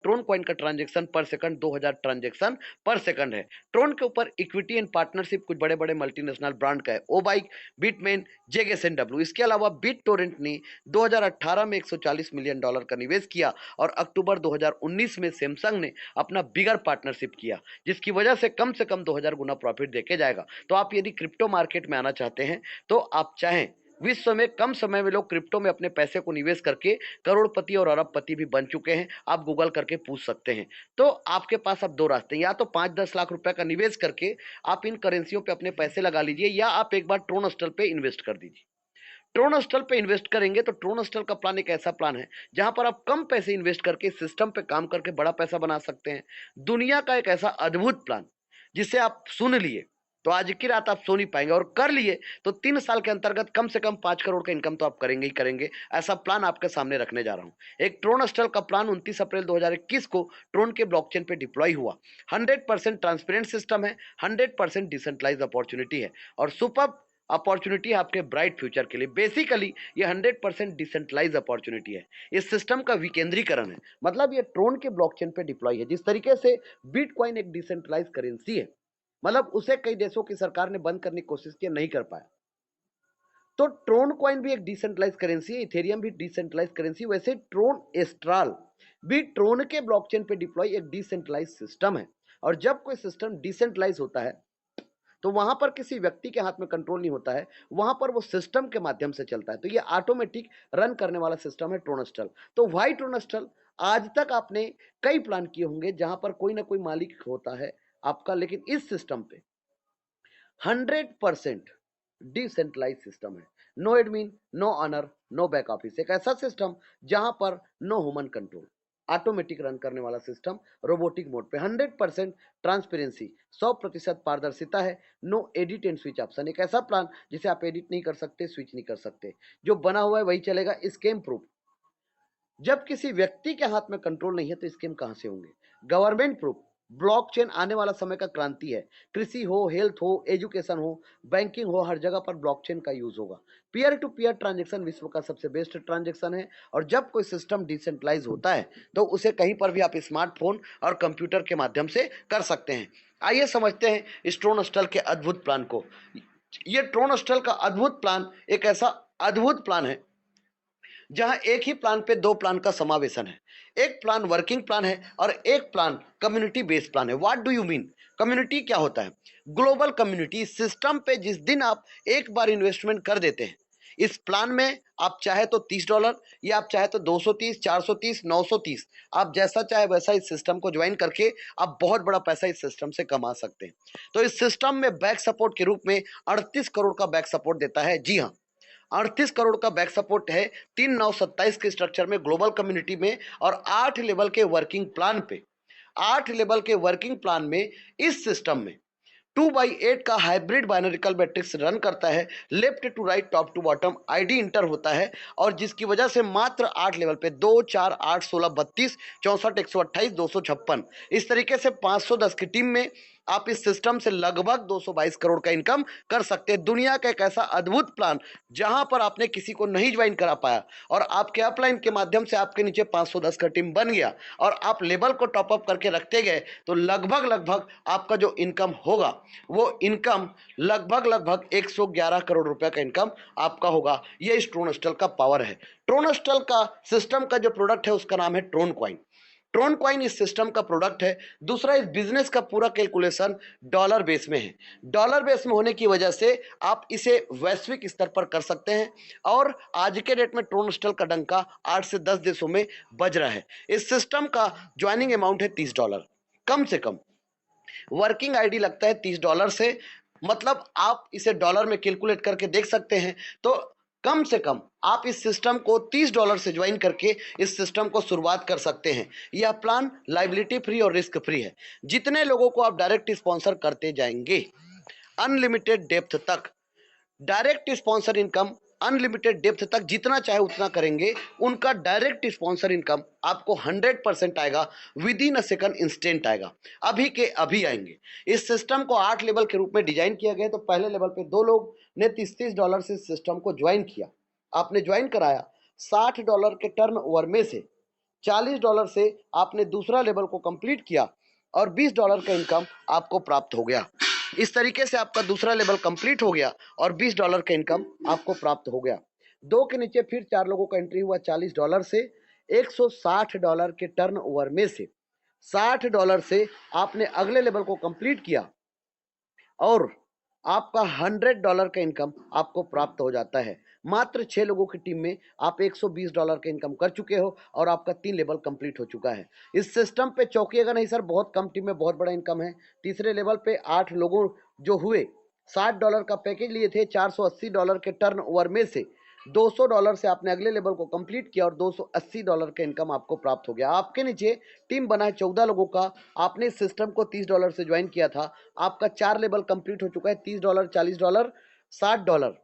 ट्रोन coin का transaction पर second 2000 transaction पर सेकंड है। ट्रोन के ऊपर इक्विटी एंड पार्टनरशिप कुछ बड़े बड़े मल्टीनेशनल ब्रांड का है, ओ बाइक, बिटमेन, जेगेसएनडब्ल्यू। इसके अलावा बिट टोरेंट ने 2018 में $140 मिलियन का निवेश किया और अक्टूबर 2019 में सैमसंग ने अपना बिगर पार्टनरशिप किया, जिसकी वजह से कम 2000 गुना प्रॉफिट देके जाएगा। तो आप यदि क्रिप्टो मार्केट में आना चाहते हैं तो आप चाहें विश्व में कम समय में लोग क्रिप्टो में अपने पैसे को निवेश करके करोड़पति और अरबपति भी बन चुके हैं। आप गूगल करके पूछ सकते हैं। तो आपके पास अब दो रास्ते हैं, या तो 5-10 लाख रुपए का निवेश करके आप इन करेंसियों पे अपने पैसे लगा लीजिए, या आप एक बार ट्रोनस्टल पे इन्वेस्ट कर दीजिए। ट्रोनस्टल पे इन्वेस्ट करेंगे तो ट्रोनस्टल का प्लान एक ऐसा प्लान है जहां पर आप कम पैसे इन्वेस्ट करके सिस्टम पे काम करके बड़ा पैसा बना सकते हैं। दुनिया का एक ऐसा अद्भुत प्लान जिसे आप सुन लिए तो आज की रात आप सो नहीं पाएंगे, और कर लिए तो 3 साल के अंतर्गत कम से कम 5 करोड़ का इनकम तो आप करेंगे ही करेंगे। ऐसा प्लान आपके सामने रखने जा रहा हूं। एक ट्रोनस्टल का प्लान 29 अप्रैल 2021 को ट्रोन के ब्लॉकचेन पे डिप्लॉय हुआ। 100% ट्रांसपेरेंट सिस्टम है, 100% डिसेंट्रलाइज अपॉर्चुनिटी है और सुपर अपॉर्चुनिटी है आपके ब्राइट फ्यूचर के लिए। बेसिकली ये 100% डिसेंट्रलाइज अपॉर्चुनिटी है। इस सिस्टम का विकेंद्रीकरण है, मतलब ये ट्रोन के ब्लॉकचेन पे डिप्लॉय है। जिस तरीके से बिटकॉइन एक डिसेंट्रलाइज करेंसी है, मतलब उसे कई देशों की सरकार ने बंद करने की कोशिश की, नहीं कर पाया, तो ट्रोन कॉइन भी एक डिसेंट्रलाइज करेंसी है, इथेरियम भी डिसेंट्रलाइज करेंसी। वैसे ट्रोन एस्ट्रल भी ट्रोन के ब्लॉकचेन पे डिप्लॉय एक डिसेंट्रलाइज सिस्टम है। और जब कोई सिस्टम डिसेंट्रलाइज होता है तो वहां पर किसी व्यक्ति के हाथ में कंट्रोल नहीं होता है, वहां पर वो सिस्टम के माध्यम से चलता है। तो ये ऑटोमेटिक रन करने वाला सिस्टम है ट्रोनस्टल। तो वाई ट्रोनस्टल, आज तक आपने कई प्लान किए होंगे जहां पर कोई ना कोई मालिक होता है आपका, लेकिन इस सिस्टम पे 100% डिसेंट्रलाइज सिस्टम है। No admin, no owner, no back office. एक ऐसा सिस्टम जहां पर no human control, automatic run करने वाला सिस्टम, रोबोटिक मोड पे। 100% ट्रांसपेरेंसी, 100% पारदर्शिता है। No edit and switch option, एक ऐसा प्लान जिसे आप एडिट नहीं कर सकते, स्विच नहीं कर सकते, जो बना हुआ है वही चलेगा। स्कैम प्रूफ, जब किसी व्यक्ति के हाथ में कंट्रोल नहीं है तो स्कीम कहां से होंगे। गवर्नमेंट प्रूफ, ब्लॉकचेन आने वाला समय का क्रांति है। कृषि हो, हेल्थ हो, एजुकेशन हो, बैंकिंग हो, हर जगह पर ब्लॉकचेन का यूज होगा। पीयर टू पीयर ट्रांजैक्शन विश्व का सबसे बेस्ट ट्रांजैक्शन है। और जब कोई सिस्टम डिसेंट्रलाइज होता है तो उसे कहीं पर भी आप स्मार्टफोन और कंप्यूटर के माध्यम से कर सकते हैं। आइए समझते हैं इस ट्रोनस्टल के अद्भुत प्लान को। यह ट्रोनस्टल का अद्भुत प्लान एक ऐसा अद्भुत प्लान है जहां एक ही प्लान पे दो प्लान का समावेशन है। एक प्लान वर्किंग प्लान है और एक प्लान कम्युनिटी बेस्ड प्लान है। What do you mean? Community क्या होता है? ग्लोबल कम्युनिटी सिस्टम पे जिस दिन आप एक बार इन्वेस्टमेंट कर देते हैं इस प्लान में, आप चाहे तो $30 या आप चाहे तो 230, 430, 930, आप जैसा चाहे वैसा इस सिस्टम को ज्वाइन करके आप बहुत बड़ा पैसा इस सिस्टम से कमा सकते हैं। तो इस सिस्टम में बैक सपोर्ट के रूप में 38 करोड़ का बैक सपोर्ट देता है। जी हाँ, 38 करोड़ का बैक सपोर्ट है 3-9-27 के स्ट्रक्चर में, ग्लोबल कम्युनिटी में, और 8 लेवल के वर्किंग प्लान पे। 8 लेवल के वर्किंग प्लान में इस सिस्टम में 2/8 का हाइब्रिड बाइनरिकल मैट्रिक्स रन करता है। Left to right, top to bottom ID enter होता है, और जिसकी वजह से मात्र 8 लेवल पे 2, 4, 8, 16, 32, 64, 128, 256, इस तरीके से 510 की टीम में आप इस सिस्टम से लगभग 222 करोड़ का इनकम कर सकते हैं। दुनिया का एक ऐसा अद्भुत प्लान जहां पर आपने किसी को नहीं ज्वाइन करा पाया और आपके अपलाइन के माध्यम से आपके नीचे 510 का टीम बन गया और आप लेवल को टॉप अप करके रखते गए, तो लगभग लगभग आपका जो इनकम होगा वो इनकम लगभग 111 करोड़ रुपए का इनकम आपका होगा। ये इस ट्रोनस्टल का पावर है। ट्रोनस्टल का सिस्टम का जो प्रोडक्ट है उसका नाम है ट्रोन कॉइन। ट्रोन कॉइन इस सिस्टम का प्रोडक्ट है। दूसरा, इस बिजनेस का पूरा कैलकुलेशन डॉलर बेस में है। डॉलर बेस में होने की वजह से आप इसे वैश्विक स्तर पर कर सकते हैं, और आज के डेट में ट्रोनस्टल का डंका 8 से 10 देशों में बज रहा है। इस सिस्टम का ज्वाइनिंग अमाउंट है $30 कम से कम। वर्किंग आईडी लगता है $30 से, मतलब आप इसे डॉलर में कैलकुलेट करके देख सकते हैं। तो कम से कम आप इस सिस्टम को $30 से ज्वाइन करके इस सिस्टम को शुरुआत कर सकते हैं। यह प्लान लाइबिलिटी फ्री और रिस्क फ्री है। जितने लोगों को आप डायरेक्ट स्पॉन्सर करते जाएंगे, अनलिमिटेड डेप्थ तक direct sponsor income, unlimited depth तक जितना चाहे उतना करेंगे, उनका डायरेक्ट स्पॉन्सर इनकम आपको 100% आएगा। With in a second instant आएगा, अभी के अभी आएंगे। इस सिस्टम को 8 लेवल के रूप में डिजाइन किया गया। तो पहले लेवल पे 2 लोग ने $30 से सिस्टम को ज्वाइन किया, आपने ज्वाइन कराया। $60 के टर्न ओवर में से $40 से आपने दूसरा लेवल को कंप्लीट किया और $20 का इनकम आपको प्राप्त हो गया। इस तरीके से आपका दूसरा लेवल कंप्लीट हो गया और $20 का इनकम आपको प्राप्त हो गया। 2 के नीचे फिर 4 लोगों का एंट्री हुआ $40 से। $160 के टर्न ओवर में से $60 से आपने अगले लेवल को कंप्लीट किया और आपका $100 का इनकम आपको प्राप्त हो जाता है। मात्र 6 लोगों की टीम में आप $120 का इनकम कर चुके हो और आपका 3 लेवल कंप्लीट हो चुका है। इस सिस्टम पे चौंकिएगा नहीं सर, बहुत कम टीम में बहुत बड़ा इनकम है। तीसरे लेवल पे 8 लोगों जो हुए $60 का पैकेज लिए थे, $480 के टर्न ओवर में से $200 से आपने अगले लेवल को कंप्लीट किया और $280 का इनकम आपको प्राप्त हो गया। आपके नीचे टीम बना है 14 लोगों का। आपने इस सिस्टम को $30 से ज्वाइन किया था। आपका 4 लेवल कंप्लीट हो चुका है। $30, $40, $60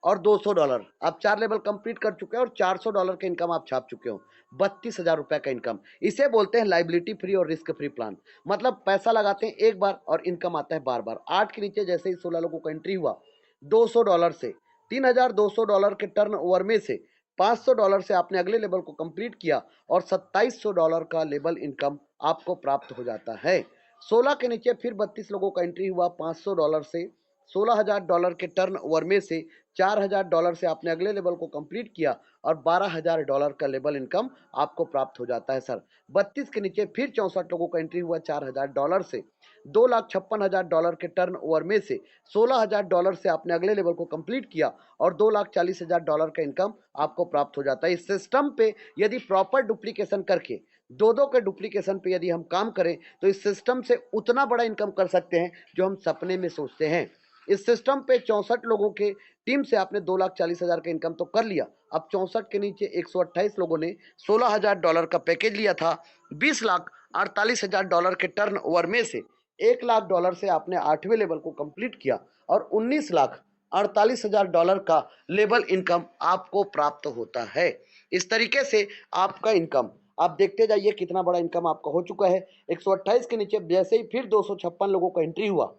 और $200। आप 4 लेवल कंप्लीट कर चुके हैं और $400 का इनकम आप छाप चुके हो। ₹32,000 का इनकम, इसे बोलते हैं लाइबिलिटी फ्री और रिस्क फ्री प्लान। मतलब पैसा लगाते हैं एक बार और इनकम आता है बार बार। 8 के नीचे जैसे ही 16 लोगों का एंट्री हुआ, $200 से $3,200 के टर्न ओवर में से $500 से आपने अगले लेवल को कंप्लीट किया और $2,700 का लेवल इनकम आपको प्राप्त हो जाता है। 16 के नीचे फिर 32 लोगों का एंट्री हुआ, $500 से $16,000 के टर्न ओवर में से $4,000 से आपने अगले लेवल को कंप्लीट किया और $12,000 का लेवल इनकम आपको प्राप्त हो जाता है सर। 32 के नीचे फिर 64 लोगों का एंट्री हुआ, $4,000 से $2,56,000 के टर्न ओवर में से $16,000 से आपने अगले लेवल को कंप्लीट किया और $2,40,000 का इनकम आपको प्राप्त हो जाता है। इस सिस्टम पे यदि प्रॉपर डुप्लीकेशन करके दो के डुप्लीकेशन पे यदि हम काम करें तो इस सिस्टम से उतना बड़ा इनकम कर सकते हैं जो हम सपने में सोचते हैं। इस सिस्टम पे 64 लोगों के टीम से आपने $2,40,000 का इनकम तो कर लिया। अब 64 के नीचे 128 लोगों ने $16,000 का पैकेज लिया था। $20,48,000 के टर्न ओवर में से $1,00,000 से आपने 8वें लेवल को कंप्लीट किया और $19,48,000 का लेवल इनकम आपको प्राप्त होता है। इस तरीके से आपका इनकम आप देखते जाइए कितना बड़ा इनकम आपका हो चुका है। 128 के नीचे जैसे ही फिर 256 लोगों का एंट्री हुआ,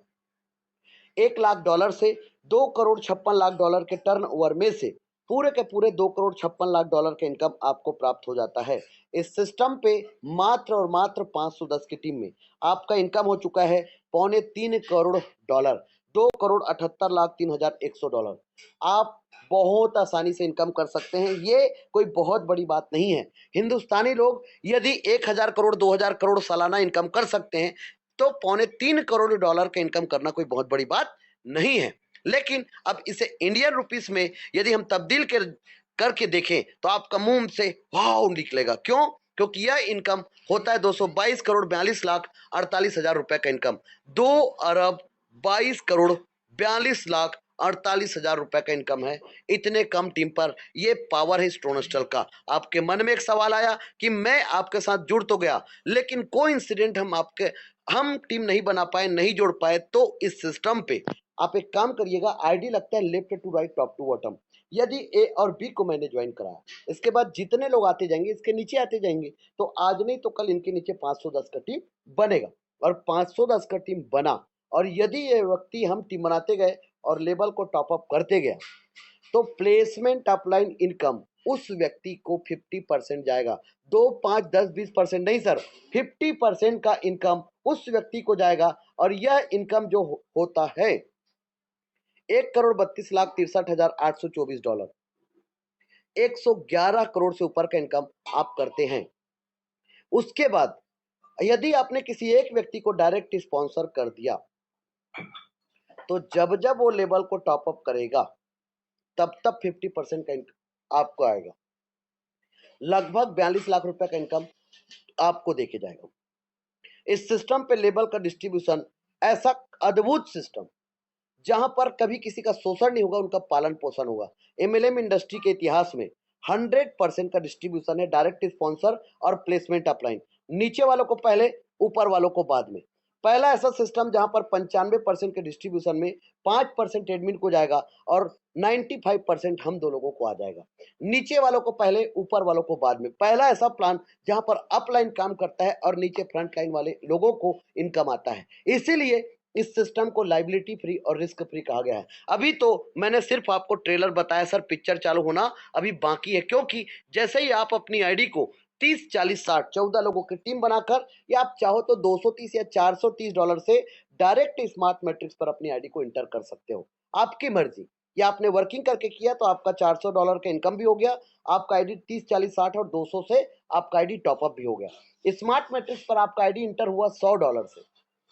$1,00,000 से $2,56,00,000 के टर्न ओवर में से पूरे के पूरे $2,56,00,000 का इनकम आपको प्राप्त हो जाता है। इस सिस्टम पे मात्र और मात्र 510 की टीम में आपका इनकम हो चुका है $2.25 करोड़, $2,78,03,100। आप बहुत आसानी से इनकम कर सकते हैं। ये कोई बहुत बड़ी बात नहीं है। हिंदुस्तानी लोग यदि 1,000 करोड़ 2,000 करोड़ सालाना इनकम कर सकते हैं तो $3.25 करोड़ का इनकम करना कोई बहुत बड़ी बात नहीं है। लेकिन अब इसे इंडियन रुपीस में यदि हम तब्दील करके देखें तो आपका मुंह से वाव निकलेगा। क्यों? क्योंकि यह इनकम होता है 222 करोड़ 42 लाख 48 हजार रुपए का इनकम। 2 अरब 22 करोड़ 42 लाख 48 हजार रुपए का इनकम है। इतने कम टीम पर यह पावर है स्टोनस्टल का। आपके मन में एक सवाल आया कि मैं आपके साथ जुड़ तो गया लेकिन कोई इंसिडेंट हम टीम नहीं बना पाए, नहीं जोड़ पाए। तो इस सिस्टम पे आप एक काम करिएगा, आईडी लगता है left to right top to bottom. यदि ए और बी को मैंने ज्वाइन कराया, इसके बाद जितने लोग आते जाएंगे इसके नीचे आते जाएंगे तो आज नहीं तो कल इनके नीचे 510 का टीम बनेगा और 510 का टीम बना और यदि ये व्यक्ति हम टीम बनाते गए और लेवल को टॉप अप करते गए तो प्लेसमेंट अपलाइन इनकम उस व्यक्ति को 50% जाएगा। 2, 5, 10, 20% नहीं सर, 50% का इनकम उस व्यक्ति को जाएगा और यह इनकम जो होता है $1,32,63,824। 111 करोड़ से ऊपर का इनकम आप करते हैं। उसके बाद यदि आपने किसी एक व्यक्ति को डायरेक्ट स्पॉन्सर कर दिया तो जब जब वो लेवल को टॉप अप करेगा तब तब 50% का इनकम आपको आएगा। लगभग 42 लाख रुपए का इनकम आपको देके जाएगा। इस सिस्टम पे लेवल का डिस्ट्रीब्यूशन ऐसा अद्भुत सिस्टम जहां पर कभी किसी का शोषण नहीं होगा, उनका पालन पोषण होगा। एमएलएम इंडस्ट्री के इतिहास में 100% का डिस्ट्रीब्यूशन है, डायरेक्ट स्पॉन्सर और प्लेसमेंट अपलाइन। नीचे वालों को पहले, ऊपर वालों को बाद में। पहला ऐसा सिस्टम जहां पर 95% के डिस्ट्रीब्यूशन में 5% एडमिन को जाएगा और 95% हम दो लोगों को आ जाएगा। नीचे वालों को पहले, ऊपर वालों को बाद में। पहला ऐसा प्लान जहां पर अपलाइन काम करता है और नीचे फ्रंट लाइन वाले लोगों को इनकम आता है। इसीलिए इस सिस्टम को लाइबिलिटी फ्री और रिस्क फ्री कहा गया है। अभी तो मैंने सिर्फ आपको ट्रेलर बताया सर, पिक्चर चालू होना अभी बाकी है। क्योंकि जैसे ही आप अपनी आईडी को 30, 40, 60 14 लोगों की टीम बनाकर, या आप चाहो तो $230 या $430 से डायरेक्ट स्मार्ट मैट्रिक्स पर अपनी आईडी को इंटर कर सकते हो, आपकी मर्जी। या आपने वर्किंग करके किया तो आपका $400 का इनकम भी हो गया, आपका आईडी 30, 40, 60 और 200 से आपका आईडी टॉपअप भी हो गया। स्मार्ट मैट्रिक्स पर आपका आईडी इंटर हुआ $100 से,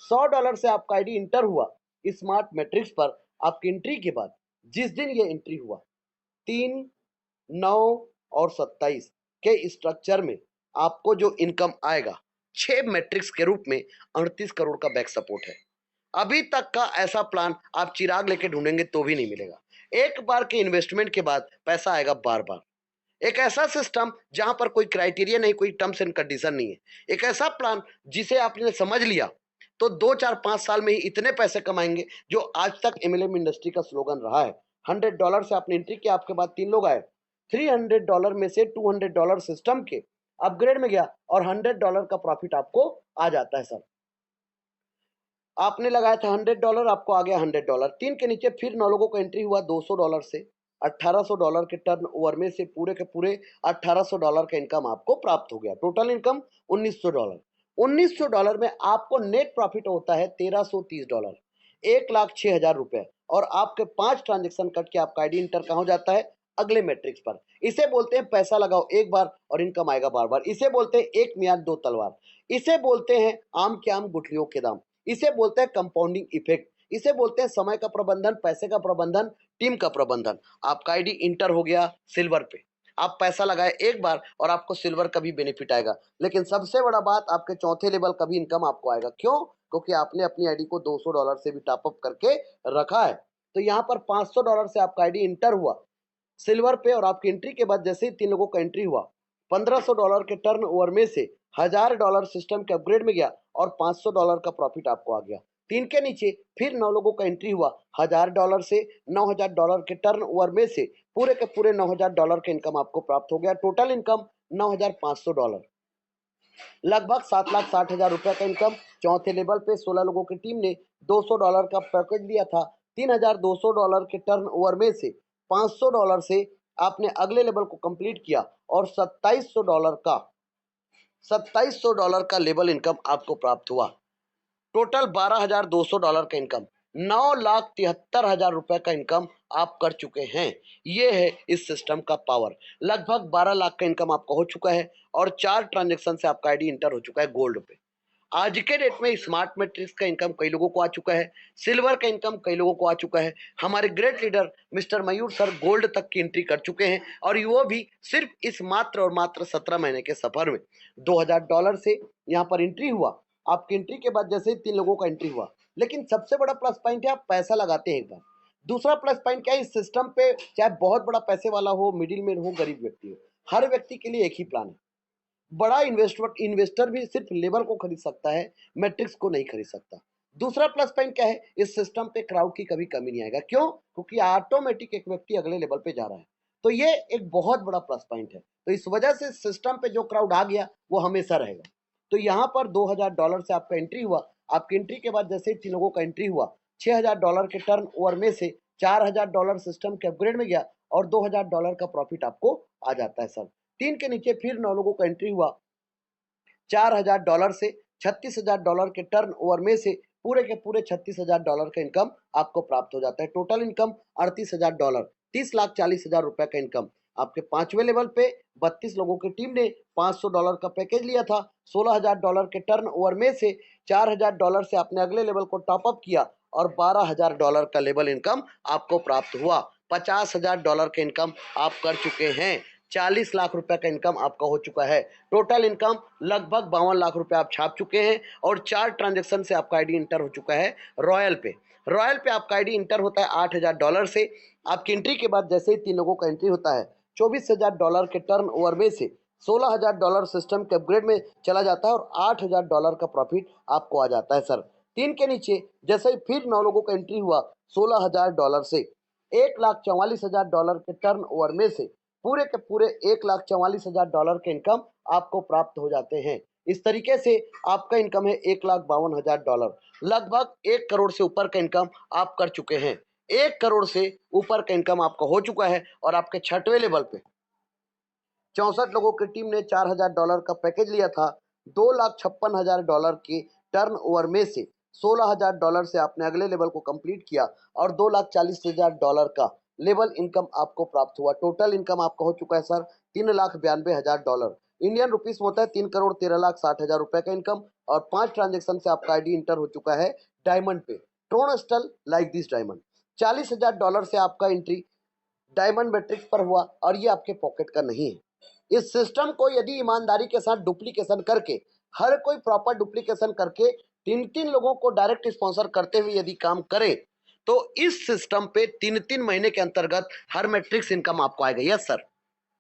$100 से आपका आईडी इंटर हुआ स्मार्ट मैट्रिक्स पर। आपकी एंट्री के बाद जिस दिन ये एंट्री हुआ 3, 9 और 27 के स्ट्रक्चर में आपको जो इनकम आएगा 6 मैट्रिक्स के रूप में 38 करोड़ का बैक सपोर्ट है। अभी तक का ऐसा प्लान आप चिराग लेके ढूंढेंगे तो भी नहीं मिलेगा। एक बार के इन्वेस्टमेंट के बाद पैसा आएगा बार बार। एक ऐसा सिस्टम जहां पर कोई क्राइटेरिया नहीं, कोई टर्म्स एंड कंडीशन नहीं है। एक ऐसा प्लान जिसे आपने समझ लिया तो 2, 4, 5 साल में ही इतने पैसे कमाएंगे जो आज तक एमएलएम इंडस्ट्री का स्लोगन रहा है। $100 से आपने एंट्री किया, आपके बाद 3 लोग आए, $300 में से $200 सिस्टम के अपग्रेड में गया और $100 का प्रॉफिट आपको आ जाता है सर। आपने लगाया था $100, आपको आ गया $100। 3 के नीचे फिर 9 लोगों का एंट्री हुआ $200 से, $1800 के टर्न ओवर में से पूरे के पूरे $1800 का इनकम आपको प्राप्त हो गया। Total income $1900। $1900 में आपको नेट प्रॉफिट होता है $1330, 1,06,000 रुपए। और आपके 5 ट्रांजेक्शन कट के आपका आईडी इंटर कहाँ हो जाता है? अगले मैट्रिक्स पर। इसे बोलते हैं पैसा लगाओ एक बार और इनकम आएगा बार बार। इसे बोलते हैं एक मियाद दो तलवार। इसे बोलते हैं आम के आम गुठलियों के दाम। इसे बोलते हैं कंपाउंडिंग इफेक्ट। इसे बोलते हैं समय का प्रबंधन, पैसे का प्रबंधन, टीम का प्रबंधन। आपका आईडी इंटर हो गया सिल्वर पे, आप पैसा लगाए एक बार और आपको सिल्वर का भी बेनिफिट आएगा। लेकिन सबसे बड़ा बात, आपके चौथे लेवल का भी इनकम आपको आएगा। क्यों? क्योंकि आपने अपनी आईडी को $200 से भी टॉपअप करके रखा है। तो यहाँ पर $500 से आपका आईडी इंटर हुआ सिल्वर पे, और आपकी एंट्री के बाद जैसे ही 3 लोगों का एंट्री हुआ $1500 के टर्न ओवर में से $1000 सिस्टम के अपग्रेड में गया और $500 का प्रॉफिट आपको आ गया। 3 के नीचे फिर 9 लोगों का एंट्री हुआ $1000 से, $9000 के टर्न ओवर में से पूरे के पूरे $9000 का इनकम आपको प्राप्त हो गया। टोटल इनकम $9500, लगभग 7,60,000 रुपए का इनकम। चौथे लेवल पे 16 लोगों की टीम ने $200 का पैकेज दिया था। $3200 के टर्न ओवर में से $500 से आपने अगले लेवल को कंप्लीट किया और $2700 का लेवल इनकम आपको प्राप्त हुआ। टोटल $12,200 का इनकम, $9,73,000 रुपए का इनकम आप कर चुके हैं। ये है इस सिस्टम का पावर। लगभग 12 लाख का इनकम आपका हो चुका है और 4 ट्रांजेक्शन से आपका आईडी इंटर हो चुका है गोल्ड पे। आज के डेट में स्मार्ट मैट्रिक्स का इनकम कई लोगों को आ चुका है, सिल्वर का इनकम कई लोगों को आ चुका है। हमारे ग्रेट लीडर मिस्टर मयूर सर गोल्ड तक की एंट्री कर चुके हैं, और वो भी सिर्फ इस मात्र और मात्र 17 महीने के सफर में। $2000 से यहाँ पर एंट्री हुआ। आपकी एंट्री के बाद जैसे ही 3 लोगों का एंट्री हुआ, लेकिन सबसे बड़ा प्लस पॉइंट है आप पैसा लगाते हैं एक बार। दूसरा प्लस पॉइंट क्या है, इस सिस्टम पे चाहे बहुत बड़ा पैसे वाला हो, मिडिल मैन हो, गरीब व्यक्ति हो, हर व्यक्ति के लिए एक ही प्लान है। बड़ा इन्वेस्टर भी सिर्फ लेवल को खरीद सकता है, मैट्रिक्स को नहीं खरीद सकता। दूसरा प्लस पॉइंट क्या है, इस सिस्टम पे क्राउड की कभी कमी नहीं आएगा। क्यों? क्योंकि ऑटोमेटिक एक व्यक्ति अगले लेवल पे जा रहा है। तो ये एक बहुत बड़ा प्लस पॉइंट है। तो इस वजह से सिस्टम पे जो क्राउड आ गया वो हमेशा रहेगा। तो यहाँ पर $2000 से आपका एंट्री हुआ। आपकी एंट्री के बाद जैसे ही 3 लोगों का एंट्री हुआ, $6000 के टर्न ओवर में से $4000 सिस्टम के अपग्रेड में गया और $2000 का प्रॉफिट आपको आ जाता है सर। 3 के नीचे फिर 9 लोगों का एंट्री हुआ $4000 से, $36,000 के टर्न ओवर में से पूरे के पूरे $36,000 का इनकम आपको प्राप्त हो जाता है। टोटल इनकम $38,000, 30,40,000 रुपए का इनकम। आपके 5वें लेवल पे 32 लोगों की टीम ने $500 का पैकेज लिया था। $16,000 के टर्न ओवर में से $4,000 से आपने अगले लेवल को टॉपअप किया और $12,000 का लेवल इनकम आपको प्राप्त हुआ। $50,000 का इनकम आप कर चुके हैं। 40 लाख रुपए का इनकम आपका हो चुका है। टोटल इनकम लगभग 52 लाख रुपए आप छाप चुके हैं और 4 ट्रांजेक्शन से आपका आईडी इंटर हो चुका है रॉयल पे। रॉयल पे आपका आईडी इंटर होता है $8,000 से। आपकी एंट्री के बाद जैसे ही 3 लोगों का एंट्री होता है, $24,000 के टर्न ओवर में से $16,000 सिस्टम के अपग्रेड में चला जाता है और $8,000 का प्रॉफिट आपको आ जाता है सर। 3 के नीचे जैसे ही फिर 9 लोगों का एंट्री हुआ $16,000 से, $1,44,000 के टर्न ओवर में से पूरे के पूरे $1,44,000 के इनकम आपको प्राप्त हो जाते हैं। इस तरीके से आपका इनकम है $1,52,000। लगभग 1 करोड़ से ऊपर का इनकम आप कर चुके हैं। 1 करोड़ से ऊपर का इनकम आपका हो चुका है और आपके 6वें लेवल पे 64 लोगों की टीम ने $4000 का पैकेज लिया था। $2,56,000 के टर्न ओवर में से $16,000 से आपने अगले लेवल को कंप्लीट किया और $2,40,000 का लेवल इनकम आपको प्राप्त हुआ। टोटल इनकम आपका हो चुका है सर $3,92,000। इंडियन रुपीस में होता है 3,13,60,000 रुपए का इनकम और 5 ट्रांजेक्शन से आपका आईडी इंटर हो चुका है डायमंड पे। ट्रोन स्टल लाइक दिस डायमंड। $40,000 से आपका एंट्री डायमंड मैट्रिक्स पर हुआ और ये आपके पॉकेट का नहीं है। इस सिस्टम को यदि ईमानदारी के साथ डुप्लीकेशन करके, हर कोई प्रॉपर डुप्लीकेशन करके 3-3 लोगों को डायरेक्ट स्पॉन्सर करते हुए यदि काम करे तो इस सिस्टम पे 3-3 महीने के अंतर्गत हर मैट्रिक्स इनकम आपको आएगा। यस सर,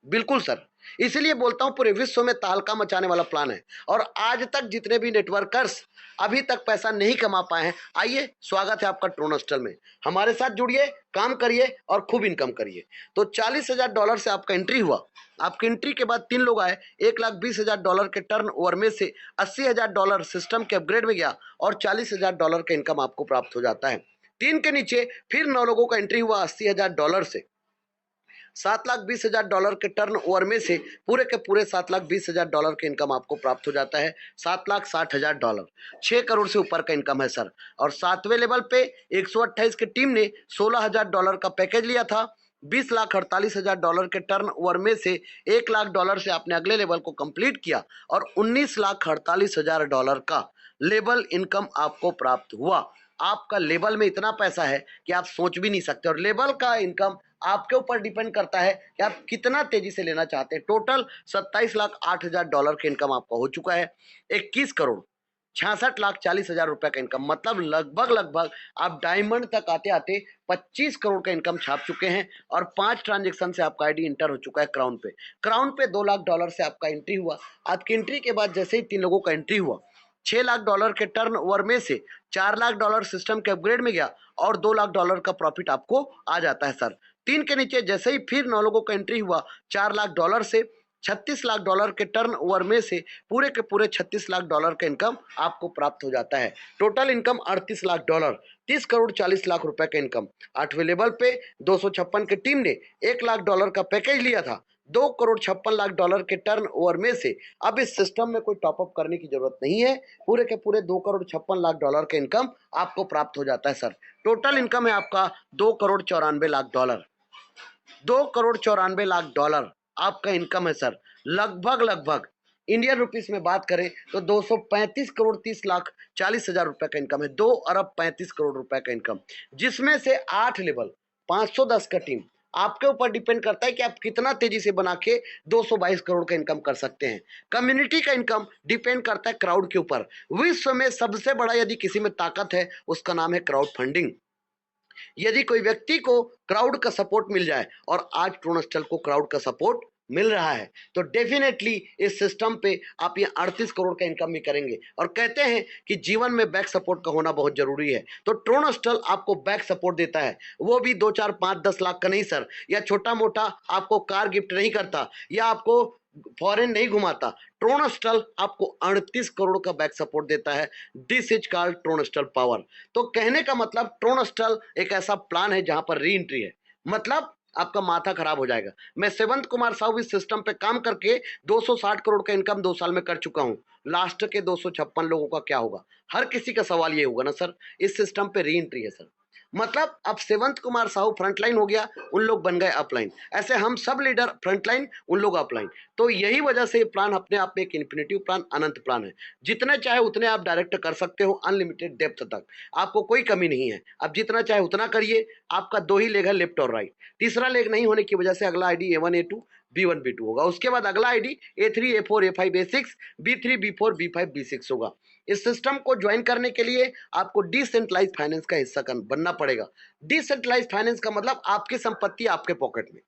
बिल्कुल सर। इसीलिए बोलता हूं पूरे विश्व में तहलका मचाने वाला प्लान है और आज तक जितने भी नेटवर्कर्स अभी तक पैसा नहीं कमा पाए हैं, आइए स्वागत है आपका ट्रोनस्टल में। हमारे साथ जुड़िए, काम करिए और खूब इनकम करिए। तो $40,000 से आपका एंट्री हुआ। आपकी एंट्री के बाद 3 लोग आए। $1,20,000 के टर्न ओवर में से $80,000 सिस्टम के अपग्रेड में गया और $40,000 का इनकम आपको प्राप्त हो जाता है। 3 के नीचे फिर 9 लोगों का एंट्री हुआ $80,000 से। $7,20,000 के टर्न ओवर में से पूरे के पूरे $7,20,000 के इनकम आपको प्राप्त हो जाता है। $7,60,000 6 करोड़ से ऊपर का इनकम है सर। और 7वें लेवल पे 128 की टीम ने $16,000 का पैकेज लिया था। $20,48,000 के टर्न ओवर में से $1,00,000 से आपने अगले लेवल को कंप्लीट किया और $19,48,000 का लेवल इनकम आपको प्राप्त हुआ। आपका लेवल में इतना पैसा है कि आप सोच भी नहीं सकते और लेवल का इनकम आपके ऊपर डिपेंड करता है कि आप कितना तेजी से लेना चाहते हैं। टोटल $27,08,000 का इनकम आपका हो चुका है। 21,66,40,000 रुपए का इनकम, मतलब लगभग आप डायमंड तक आते आते 25 करोड़ का इनकम छाप चुके हैं और 5 ट्रांजेक्शन से आपका आईडी इंटर हो चुका है क्राउन पे। क्राउन पे $2,00,000 से आपका एंट्री हुआ। आपकी एंट्री के बाद जैसे ही 3 लोगों का एंट्री हुआ, $6,00,000 के टर्न ओवर में से $4,00,000 सिस्टम के अपग्रेड में गया और $2,00,000 का प्रॉफिट आपको आ जाता है सर। 3 के नीचे जैसे ही फिर 9 लोगों का एंट्री हुआ, $4,00,000 से $36,00,000 के टर्न ओवर में से पूरे के पूरे $36,00,000 का इनकम आपको प्राप्त हो जाता है। टोटल इनकम $38,00,000, 30,40,00,000 रुपए का इनकम। 8वें लेवल पे 256 की टीम ने $1,00,000 का पैकेज लिया था। $2,56,00,000 के टर्न ओवर में से अब इस सिस्टम में कोई टॉपअप करने की जरूरत नहीं है। पूरे के पूरे $2,56,00,000 का इनकम आपको प्राप्त हो जाता है सर। टोटल इनकम है आपका $2,94,00,000। $2,94,00,000 आपका इनकम है सर। लगभग इंडियन रुपीस में बात करें तो 235,30,40,000 रुपए का इनकम है। 2,35,00,000,000 रुपए का इनकम, जिसमें से 8 लेवल 510 का टीम आपके ऊपर डिपेंड करता है कि आप कितना तेजी से बना के 222 करोड़ का इनकम कर सकते हैं। कम्युनिटी का इनकम डिपेंड करता है क्राउड के ऊपर। विश्व में सबसे बड़ा यदि किसी में ताकत है, उसका नाम है क्राउड फंडिंग। यदि कोई व्यक्ति को क्राउड का सपोर्ट मिल जाए और आज ट्रोनस्टल को क्राउड का सपोर्ट मिल रहा है तो डेफिनेटली इस सिस्टम पे आप ये 38 करोड़ का इनकम भी करेंगे। और कहते हैं कि जीवन में बैक सपोर्ट का होना बहुत जरूरी है, तो ट्रोनस्टल आपको बैक सपोर्ट देता है। वो भी 2, 4, 5, 10 लाख का नहीं सर, या छोटा मोटा आपको कार गिफ्ट नहीं करता या आपको फॉरेन नहीं घुमाता। ट्रोनस्टल आपको 38 करोड़ का बैक सपोर्ट देता है। दिस इज कॉल्ड ट्रोनस्टल पावर। तो कहने का मतलब ट्रोनस्टल एक ऐसा प्लान है जहां पर री एंट्री है, मतलब आपका माथा खराब हो जाएगा। मैं सेवंत कुमार साहू इस सिस्टम पे काम करके 260 करोड़ का इनकम 2 साल में कर चुका हूं। लास्ट के 256 लोगों का क्या होगा? हर किसी का सवाल ये होगा ना सर, इस सिस्टम पे री एंट्री है सर। मतलब अब सेवंत कुमार साहू फ्रंटलाइन हो गया, उन लोग बन गए अपलाइन। ऐसे हम सब लीडर फ्रंटलाइन, उन लोग अपलाइन। तो यही वजह से ये प्लान अपने आप में एक इन्फिनिटिव प्लान, अनंत प्लान है। जितने चाहे उतने आप डायरेक्ट कर सकते हो, अनलिमिटेड डेप्थ तक, आपको कोई कमी नहीं है। अब जितना चाहे उतना करिए। आपका 2 ही लेग है, लेफ्ट और राइट। तीसरा लेग नहीं होने की वजह से अगला ID A1 A2 B1 B2 होगा। उसके बाद अगला ID A3 A4 A5 A6 B3 B4 B5 B6 होगा। इस सिस्टम को ज्वाइन करने के लिए आपको डिसेंट्रलाइज फाइनेंस का हिस्सा बनना पड़ेगा। डिसेंट्रलाइज फाइनेंस का मतलब आपकी संपत्ति आपके पॉकेट में।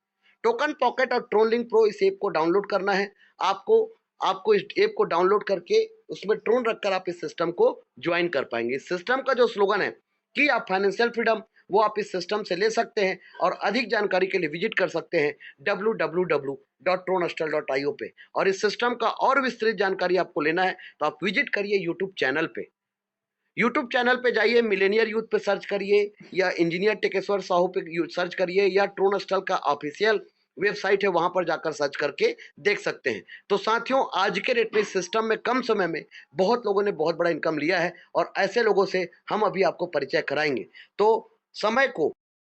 टोकन पॉकेट और ट्रोनलिंक प्रो इस ऐप को डाउनलोड करना है आपको। आपको इस ऐप को डाउनलोड करके उसमें ट्रोन रखकर आप इस सिस्टम को ज्वाइन कर पाएंगे। इस सिस्टम का जो स्लोगन है कि आप फाइनेंशियल फ्रीडम, वो आप इस सिस्टम से ले सकते हैं और अधिक जानकारी के लिए विजिट कर सकते हैं www.tronastal.io पे। और इस सिस्टम का और विस्तृत जानकारी आपको लेना है तो आप विजिट करिए यूट्यूब चैनल पे। यूट्यूब चैनल पे जाइए, मिलेनियर यूथ पे सर्च करिए या इंजीनियर टेकेश्वर साहू पे सर्च करिए या ट्रोनस्टल का ऑफिशियल वेबसाइट है, वहां पर जाकर सर्च करके देख सकते हैं। तो साथियों, आज के डेट में इस सिस्टम में कम समय में बहुत लोगों ने बहुत बड़ा इनकम लिया है और ऐसे लोगों से हम अभी आपको परिचय कराएंगे। तो समय को